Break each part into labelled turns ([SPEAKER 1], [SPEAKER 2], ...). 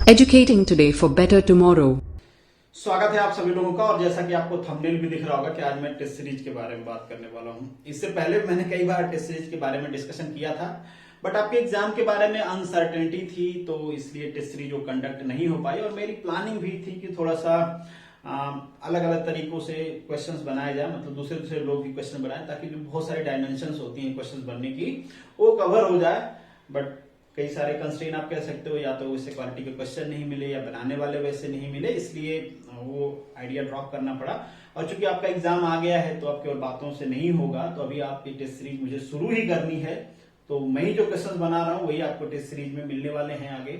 [SPEAKER 1] Educating today for better tomorrow.
[SPEAKER 2] स्वागत है आप सभी लोगों का। और जैसा कि आपको थंबनेल भी दिख रहा होगा कि आज मैं टेस्ट सीरीज के बारे में बात करने वाला हूं। इससे पहले मैंने कई बार टेस्ट सीरीज के बारे में डिस्कशन किया था, बट आपके एग्जाम के बारे में अनसर्टेनिटी थी, तो इसलिए टेस्ट सीरीज जो कंडक्ट नहीं हो पाई। और मेरी प्लानिंग भी थी कि थोड़ा सा अलग अलग तरीकों से क्वेश्चंस बनाए जाए, मतलब दूसरे दूसरे लोग भी क्वेश्चन बनाए, ताकि जो बहुत सारे डायमेंशंस होती हैं क्वेश्चंस बनने की वो कवर हो जाए। बट कई सारे कंस्ट्रेन आप कह सकते हो, या तो उससे क्वालिटी के क्वेश्चन नहीं मिले या बनाने वाले वैसे नहीं मिले, इसलिए वो आइडिया ड्रॉप करना पड़ा। और चूंकि आपका एग्जाम आ गया है तो अब केवल बातों से नहीं होगा, तो अभी आपकी टेस्ट सीरीज मुझे शुरू ही करनी है। तो मैं ही जो क्वेश्चन बना रहा हूँ वही आपको टेस्ट सीरीज में मिलने वाले हैं आगे।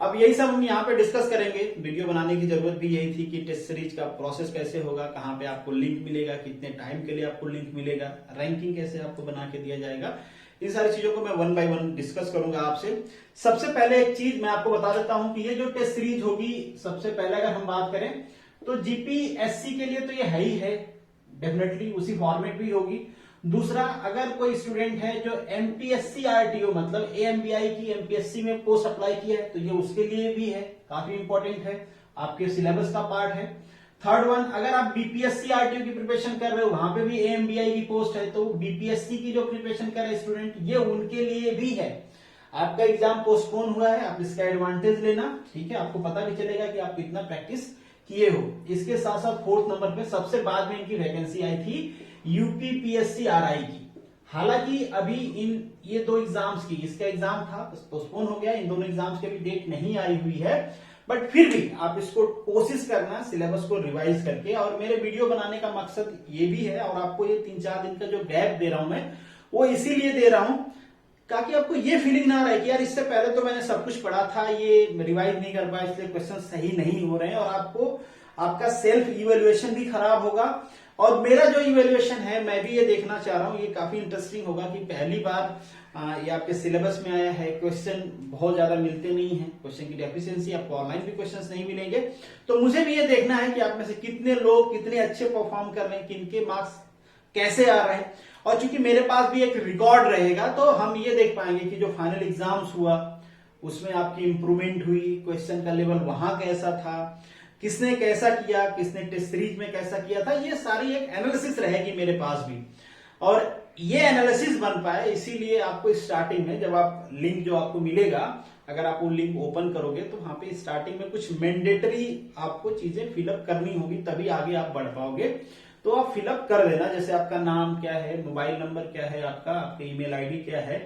[SPEAKER 2] अब यही सब हम यहाँ पे डिस्कस करेंगे। वीडियो बनाने की जरूरत भी यही थी कि टेस्ट सीरीज का प्रोसेस कैसे होगा, कहाँ पे आपको लिंक मिलेगा, कितने टाइम के लिए आपको लिंक मिलेगा, रैंकिंग कैसे आपको बना के दिया जाएगा, इन सारी चीजों को मैं वन बाय वन डिस्कस करूंगा आपसे। सबसे पहले एक चीज मैं आपको बता देता हूं कि ये जो टेस्ट सीरीज होगी, सबसे पहले अगर हम बात करें तो जीपीएससी के लिए तो ये है ही है, डेफिनेटली उसी फॉर्मेट भी होगी। दूसरा, अगर कोई स्टूडेंट है जो एमपीएससी आरटीओ मतलब एएमबीआई की एमपीएससी में पोस्ट अप्लाई किया है, तो ये उसके लिए भी है, काफी इंपॉर्टेंट है, आपके सिलेबस का पार्ट है। थर्ड वन, अगर आप बीपीएससी आरटीओ की प्रिपरेशन कर रहे हो, वहां पे भी एएमबीआई की पोस्ट है, तो बीपीएससी की जो प्रिपरेशन कर रहे स्टूडेंट, ये उनके लिए भी है। आपका एग्जाम पोस्टपोन हुआ है, आप इसका एडवांटेज लेना, ठीक है। आपको पता भी चलेगा कि आप कितना प्रैक्टिस किए हो। इसके साथ साथ फोर्थ नंबर पे सबसे बाद में इनकी वैकेंसी आई थी यूपीपीएससी आरआई की। हालांकि अभी ये दो एग्जाम्स की, इसका एग्जाम था पोस्टपोन हो गया, इन दोनों एग्जाम्स की अभी डेट नहीं आई हुई है, बट फिर भी आप इसको कोशिश करना सिलेबस को रिवाइज करके। और मेरे वीडियो बनाने का मकसद ये भी है, और आपको ये 3-4 दिन का जो गैप दे रहा हूं मैं, वो इसीलिए दे रहा हूं ताकि आपको ये फीलिंग ना रहे कि यार इससे पहले तो मैंने सब कुछ पढ़ा था, ये रिवाइज नहीं कर पाया, इसलिए क्वेश्चन सही नहीं हो रहे हैं, और आपको आपका सेल्फ इवेल्युएशन भी खराब होगा। और मेरा जो इवेल्युएशन है, मैं भी ये देखना चाह रहा हूं, ये काफी इंटरेस्टिंग होगा कि पहली बार ये आपके सिलेबस में आया है। क्वेश्चन बहुत ज्यादा मिलते नहीं है, क्वेश्चन की डेफिशिएंसी, आपको ऑनलाइन भी क्वेश्चंस नहीं मिलेंगे। तो मुझे भी ये देखना है कि आप में से कितने लोग कितने अच्छे परफॉर्म कर रहे हैं, किनके मार्क्स कैसे आ रहे हैं। और चूंकि मेरे पास भी एक रिकॉर्ड रहेगा, तो हम ये देख पाएंगे कि जो फाइनल एग्जाम्स हुआ उसमें आपकी इंप्रूवमेंट हुई, क्वेश्चन का लेवल वहां कैसा था, किसने कैसा किया, किसने टेस्ट सीरीज में कैसा किया था, ये सारी एक एनालिसिस रहेगी मेरे पास भी। और ये एनालिसिस बन पाए, इसीलिए आपको स्टार्टिंग में जब आप लिंक जो आपको मिलेगा, अगर आप वो लिंक ओपन करोगे तो वहां पे स्टार्टिंग में कुछ मैंडेटरी आपको चीजें फिलअप करनी होगी, तभी आगे आप बढ़ पाओगे। तो आप फिलअप कर देना, जैसे आपका नाम क्या है, मोबाइल नंबर क्या है आपका, आपकी ईमेल आईडी क्या है,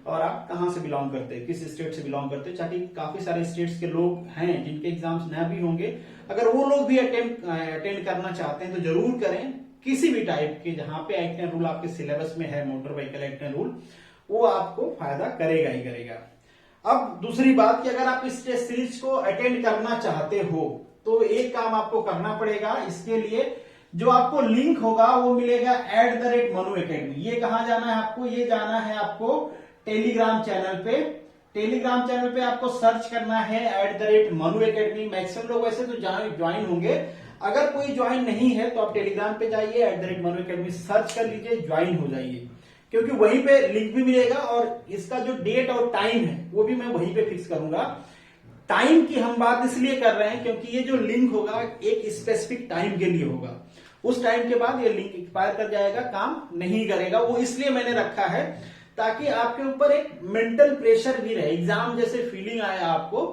[SPEAKER 2] और आप कहां से बिलोंग करते हैं, किस स्टेट से बिलोंग करते हैं, ताकि काफी सारे स्टेट्स के लोग हैं जिनके एग्जाम्स न भी होंगे, अगर वो लोग भी अटेंड करना चाहते हैं तो जरूर करें। किसी भी टाइप के जहां पे एक्ट एंड रूल आपके सिलेबस में है, motor vehicle act and rule, वो आपको फायदा करेगा ही करेगा। अब दूसरी बात कि अगर आप इस टेस्ट सीरीज को अटेंड करना चाहते हो, तो एक काम आपको करना पड़ेगा। इसके लिए जो आपको लिंक होगा वो मिलेगा @मनु एकेडमी। ये कहां जाना है आपको, ये जाना है आपको टेलीग्राम चैनल पे। टेलीग्राम चैनल पे आपको सर्च करना है @मनु एकेडमी। मैक्सिमम लोग वैसे तो ज्वाइन होंगे, अगर कोई ज्वाइन नहीं है तो आप टेलीग्राम पे जाइए, @मनु एकेडमी सर्च कर लीजिए, ज्वाइन हो जाइए, क्योंकि वहीं पे लिंक भी मिलेगा। और इसका जो डेट और टाइम है वो भी मैं वहीं पे फिक्स करूंगा। टाइम की हम बात इसलिए कर रहे हैं क्योंकि ये जो लिंक होगा एक स्पेसिफिक टाइम के लिए होगा, उस टाइम के बाद ये लिंक एक्सपायर कर जाएगा, काम नहीं करेगा। वो इसलिए मैंने रखा है ताकि आपके ऊपर एक मेंटल प्रेशर भी रहे, एग्जाम जैसे फीलिंग आए आपको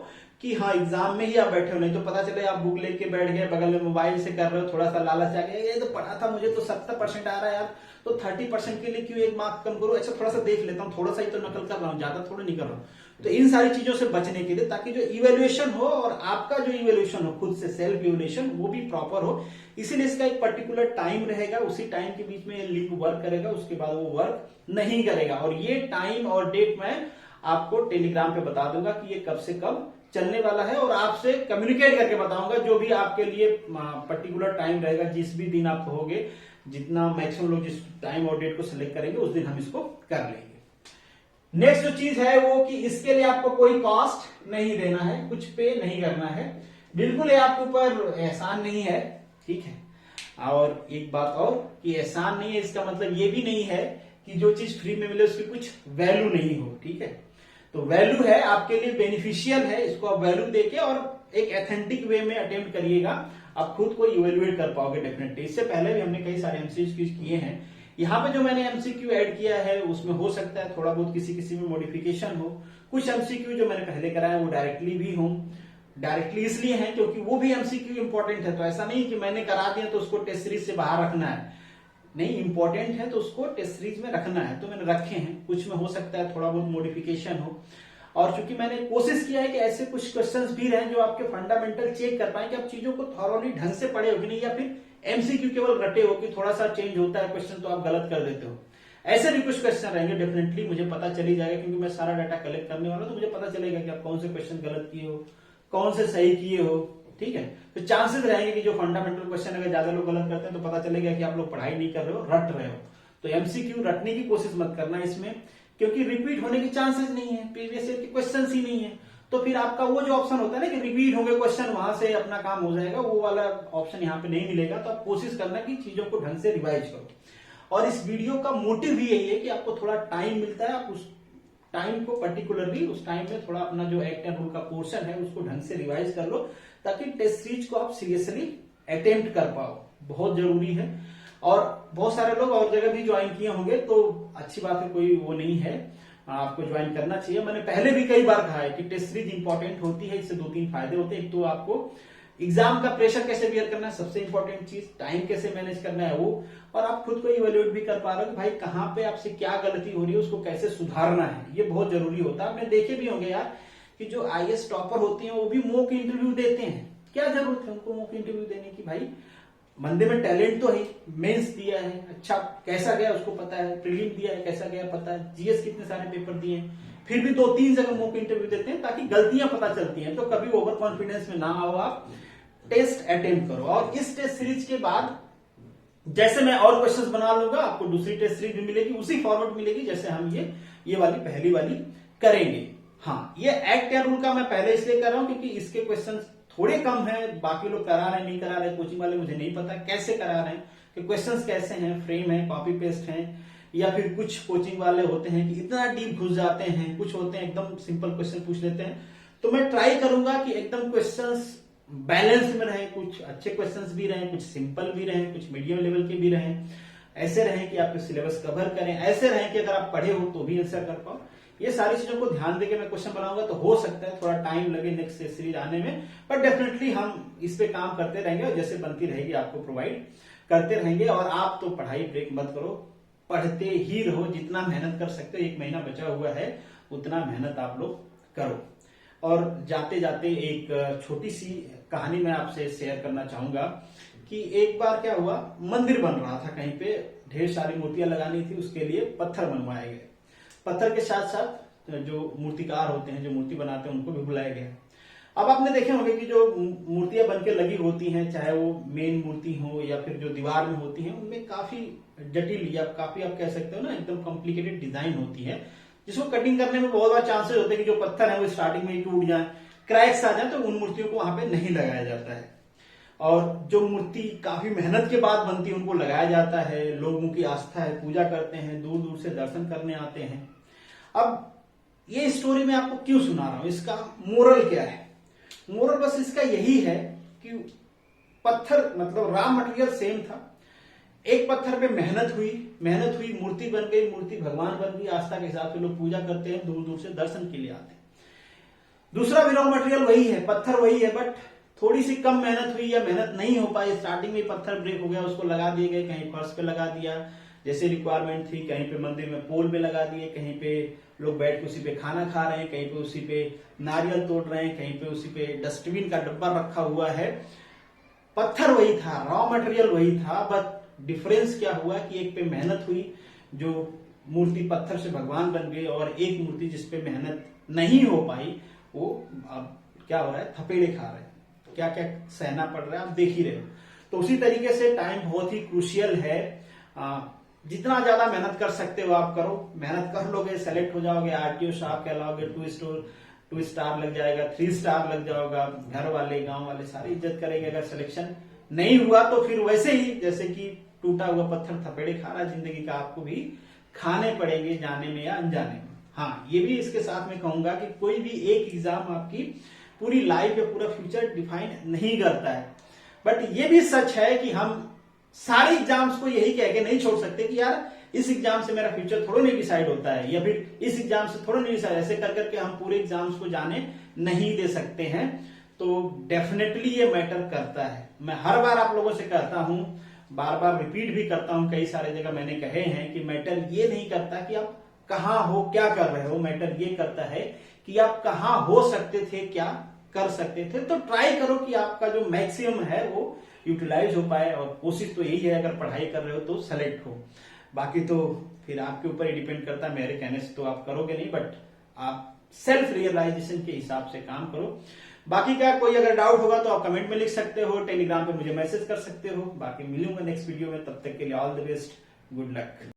[SPEAKER 2] कि हाँ एग्जाम में ही आप बैठे हो। नहीं तो पता चले आप बुक लेके बैठ गए, बगल में मोबाइल से कर रहे हो, थोड़ा सा लालच आ गया, ये तो पढ़ा था मुझे तो 70% आ रहा है यार, तो 30% के लिए क्यों एक मार्क कम करो, अच्छा थोड़ा सा देख लेता हूँ, थोड़ा सा ही तो नकल कर रहा हूँ, ज्यादा थोड़ा नहीं कर रहा हूँ। तो इन सारी चीजों से बचने के लिए, ताकि जो इवेल्युएशन हो और आपका जो इवेल्युएशन हो खुद से सेल्फ इवेल्युएशन, वो भी प्रॉपर हो, इसीलिए इसका एक पर्टिकुलर टाइम रहेगा। उसी टाइम के बीच में लिंक वर्क करेगा, उसके बाद वो वर्क नहीं करेगा। और ये टाइम और डेट मैं आपको टेलीग्राम पे बता दूंगा कि ये कब से कब चलने वाला है, और आपसे कम्युनिकेट करके बताऊंगा जो भी आपके लिए पर्टिकुलर टाइम रहेगा, जिस भी दिन आप होगे, जितना मैक्सिमम लोग जिस टाइम और डेट को सिलेक्ट करेंगे उस दिन हम इसको कर लेंगे। नेक्स्ट जो चीज है वो कि इसके लिए आपको कोई कॉस्ट नहीं देना है, कुछ पे नहीं करना है, बिल्कुल ये आपके ऊपर एहसान नहीं है, ठीक है। और एक बात और कि एहसान नहीं है, इसका मतलब ये भी नहीं है कि जो चीज फ्री में मिले उसकी कुछ वैल्यू नहीं हो, ठीक है। तो वैल्यू है आपके लिए बेनिफिशियल है, इसको आप वैल्यू देके और एक एथेंटिक वे में अटेम्प्ट करिएगा, आप खुद को इवेल्युएट कर पाओगे डेफिनेटली। इससे पहले भी हमने कई सारे एमसीक्यू किए हैं। यहाँ पे जो मैंने एमसीक्यू ऐड किया है उसमें हो सकता है थोड़ा बहुत किसी में मॉडिफिकेशन हो। कुछ एमसीक्यू जो मैंने पहले कराया वो डायरेक्टली भी हो, डायरेक्टली इसलिए है क्योंकि वो भी एमसीक्यू इंपॉर्टेंट है। तो ऐसा नहीं कि मैंने करा दिया तो उसको टेस्ट सीरीज से बाहर रखना है, नहीं, इंपॉर्टेंट है तो उसको टेस्ट सीरीज में रखना है, तो मैंने रखे हैं। कुछ में हो सकता है थोड़ा बहुत मॉडिफिकेशन हो, और चूंकि मैंने कोशिश किया है कि ऐसे कुछ क्वेश्चंस भी रहें जो आपके फंडामेंटल चेक कर पाए कि आप चीजों को थॉरोली ढंग से पढ़े हो कि नहीं, या फिर एमसीक्यू केवल रटे हो कि थोड़ा सा चेंज होता है क्वेश्चन तो आप गलत कर देते हो। ऐसे भी कुछ क्वेश्चन रहेंगे, डेफिनेटली मुझे पता चल ही जाएगा क्योंकि मैं सारा डाटा कलेक्ट करने वाला हूं, तो मुझे पता चलेगा कि आप कौन से क्वेश्चन गलत किए हो, कौन से सही किए हो। ठीक है, तो चांसेस रहेंगे कि जो फंडामेंटल क्वेश्चन अगर ज्यादा लोग गलत करते हैं तो पता चलेगा कि आप लोग पढ़ाई नहीं कर रहे हो, रट रहे हो। तो एमसीक्यू रटने की कोशिश मत करना इसमें, क्योंकि रिपीट होने के चांसेस नहीं है, प्रीवियस ईयर के क्वेश्चन ही नहीं है। तो फिर आपका वो जो ऑप्शन होता है ना कि रिपीट होंगे क्वेश्चन, वहां से अपना काम हो जाएगा, वो वाला ऑप्शन यहाँ पे नहीं मिलेगा। तो आप कोशिश करना कि चीजों को ढंग से रिवाइज करो। और इस वीडियो का मोटिव भी यही है कि आपको थोड़ा टाइम मिलता है, आप उस टाइम को पर्टिकुलरली उस टाइम में थोड़ा अपना जो एक्ट एंड रूल का पोर्शन है उसको ढंग से रिवाइज कर लो, ताकि टेस्ट सीरीज को आप सीरियसली अटेम्प्ट कर पाओ, बहुत जरूरी है। और बहुत सारे लोग और जगह भी ज्वाइन किए होंगे तो अच्छी बात है, कोई वो नहीं है, आपको ज्वाइन करना चाहिए। मैंने पहले भी कई बार कहा है कि टेस्ट सीरीज इंपॉर्टेंट होती है, इससे 2-3 फायदे होते हैं। एक तो आपको एग्जाम का प्रेशर कैसे बियर करना है, सबसे इंपॉर्टेंट चीज, टाइम कैसे मैनेज करना है वो, और आप खुद को इवेल्युएट भी कर पा रहे हो कि भाई कहाँ पे आपसे क्या गलती हो रही है, उसको कैसे सुधारना है, ये बहुत जरूरी होता है। आपने देखे भी होंगे यार कि जो आईएएस टॉपर होती हैं वो भी मॉक इंटरव्यू देते हैं। क्या जरूरत है उनको मॉक इंटरव्यू देने की? भाई बंदे में टैलेंट तो है, मेंस दिया है, अच्छा कैसा गया उसको पता है, प्रीलिम दिया है कैसा गया पता है, जीएस कितने सारे पेपर दिए हैं, फिर भी 2-3 जगह मॉक इंटरव्यू देते हैं ताकि गलतियां पता चलती हैं। तो कभी ओवर कॉन्फिडेंस में ना आओ, आप टेस्ट अटेम्प्ट करो। और इस टेस्ट सीरीज के बाद जैसे मैं और क्वेश्चंस बना लूंगा, आपको दूसरी टेस्ट सीरीज भी मिलेगी, उसी फॉर्मेट मिलेगी जैसे हम ये वाली पहली वाली करेंगे। हाँ, ये एक्ट या रूल का मैं पहले इसलिए कर रहा हूं क्योंकि इसके क्वेश्चंस थोड़े कम हैं, बाकी लोग करा रहे हैं नहीं करा रहे, कोचिंग वाले मुझे नहीं पता कैसे करा रहे हैं कि क्वेश्चंस कैसे हैं, फ्रेम है, कॉपी पेस्ट है, या फिर कुछ कोचिंग वाले होते हैं कि इतना डीप घुस जाते हैं, कुछ होते हैं एकदम सिंपल क्वेश्चन पूछ लेते हैं। तो मैं ट्राई करूंगा कि एकदम क्वेश्चंस बैलेंस में रहे, कुछ अच्छे क्वेश्चंस भी रहे, कुछ सिंपल भी रहे, कुछ मीडियम लेवल के भी रहे, ऐसे रहे कि आपके सिलेबस कवर करें, ऐसे रहे कि अगर आप पढ़े हो तो भी आंसर कर पाओ। ये सारी चीजों को ध्यान देके मैं क्वेश्चन बनाऊंगा, तो हो सकता है थोड़ा टाइम लगे नेक्स्ट सीरीज आने में, बट डेफिनेटली हम इस पे काम करते रहेंगे और जैसे बनती रहेगी आपको प्रोवाइड करते रहेंगे। और आप तो पढ़ाई ब्रेक मत करो, पढ़ते ही रहो, जितना मेहनत कर सकते हो, 1 महीना बचा हुआ है, उतना मेहनत आप लोग करो। और जाते जाते एक छोटी सी कहानी मैं आपसे शेयर करना चाहूंगा कि एक बार क्या हुआ, मंदिर बन रहा था कहीं पे, ढेर सारी मूर्तियां लगानी थी, उसके लिए पत्थर बनवाए गए। पत्थर के साथ साथ जो मूर्तिकार होते हैं, जो मूर्ति बनाते हैं, उनको भी बुलाया गया। अब आपने देखे होंगे कि जो मूर्तियां बनके लगी होती हैं, चाहे वो मेन मूर्ति हो या फिर जो दीवार में होती हैं, उनमें काफी जटिल या काफी आप कह सकते हो ना एकदम कॉम्प्लिकेटेड डिजाइन होती है, जिसको कटिंग करने में बहुत बार चांसेस होते हैं कि जो पत्थर है वो स्टार्टिंग में ही टूट जाए, क्रैक्स आ जाए, तो उन मूर्तियों को वहां पे नहीं लगाया जाता है। और जो मूर्ति काफी मेहनत के बाद बनती है उनको लगाया जाता है, लोगों की आस्था है, पूजा करते हैं, दूर दूर से दर्शन करने आते हैं। अब ये स्टोरी मैं आपको क्यों सुना रहा हूं, इसका मोरल क्या है? मोरल बस इसका यही है कि पत्थर मतलब रॉ मटेरियल सेम था, एक पत्थर पे मेहनत हुई, मूर्ति बन गई, मूर्ति भगवान बन गई, आस्था के हिसाब से लोग पूजा करते हैं, दूर दूर से दर्शन के लिए आते हैं। दूसरा भी रॉ मटेरियल वही है, पत्थर वही है, बट थोड़ी सी कम मेहनत हुई या मेहनत नहीं हो पाई, स्टार्टिंग में पत्थर ब्रेक हो गया, उसको लगा दिए गए, कहीं फर्श पे लगा दिया जैसे रिक्वायरमेंट थी, कहीं पे मंदिर में पोल पे लगा दिए, कहीं पे लोग बैठ के उसी पे खाना खा रहे हैं, कहीं पे उसी पे नारियल तोड़ रहे हैं, कहीं पे उसी पे डस्टबिन का डब्बा रखा हुआ है। पत्थर वही था, रॉ मटेरियल वही था, बट डिफरेंस क्या हुआ कि एक पे मेहनत हुई, जो मूर्ति पत्थर से भगवान बन गई, और एक मूर्ति जिसपे मेहनत नहीं हो पाई, वो अब क्या हो रहा है, थपेड़े खा रहे हैं, क्या क्या सहना पड़ रहा है आप देख ही रहे हो। तो उसी तरीके से टाइम बहुत ही क्रूशियल है, जितना ज्यादा मेहनत कर सकते हो आप करो, मेहनत कर लोगे, सेलेक्ट हो जाओगे, आरटीओ साहब कहलाओगे, 2 स्टार लग जाएगा, 3 स्टार लग जाओगा, घर वाले गांव वाले सारी इज्जत करेंगे। अगर सिलेक्शन नहीं हुआ तो फिर वैसे ही जैसे कि टूटा हुआ पत्थर थपेड़े खा रहा, जिंदगी का आपको भी खाने पड़ेंगे, जाने में या अनजाने में। हाँ, ये भी इसके साथ में कहूंगा कि कोई भी एक एग्जाम आपकी पूरी लाइफ या पूरा फ्यूचर डिफाइन नहीं करता है। बट ये भी सच है कि हम सारे एग्जाम्स को यही कह के नहीं छोड़ सकते कि यार इस एग्जाम से मेरा फ्यूचर थोड़ा नहीं डिसाइड होता है, या फिर इस एग्जाम से थोड़ा नहीं डिसाइड, ऐसे कर करके हम पूरे एग्जाम्स को जाने नहीं दे सकते हैं। तो डेफिनेटली ये मैटर करता है। मैं हर बार आप लोगों से कहता हूं, बार बार रिपीट भी करता हूं, कई सारे जगह मैंने कहे हैं कि मैटर ये नहीं करता कि आप कहां हो, क्या कर रहे हो, मैटर ये करता है कि आप कहां हो सकते थे, क्या कर सकते थे। तो ट्राई करो कि आपका जो मैक्सिमम है वो यूटिलाइज हो पाए, और कोशिश तो यही है अगर पढ़ाई कर रहे हो तो सेलेक्ट हो। बाकी तो फिर आपके ऊपर ही डिपेंड करता है, मेरे कहने से तो आप करोगे नहीं, बट आप सेल्फ रियलाइजेशन के हिसाब से काम करो। बाकी का कोई अगर डाउट होगा तो आप कमेंट में लिख सकते हो, टेलीग्राम पे मुझे मैसेज कर सकते हो। बाकी मिलूंगा नेक्स्ट वीडियो में, तब तक के लिए all the best, good luck.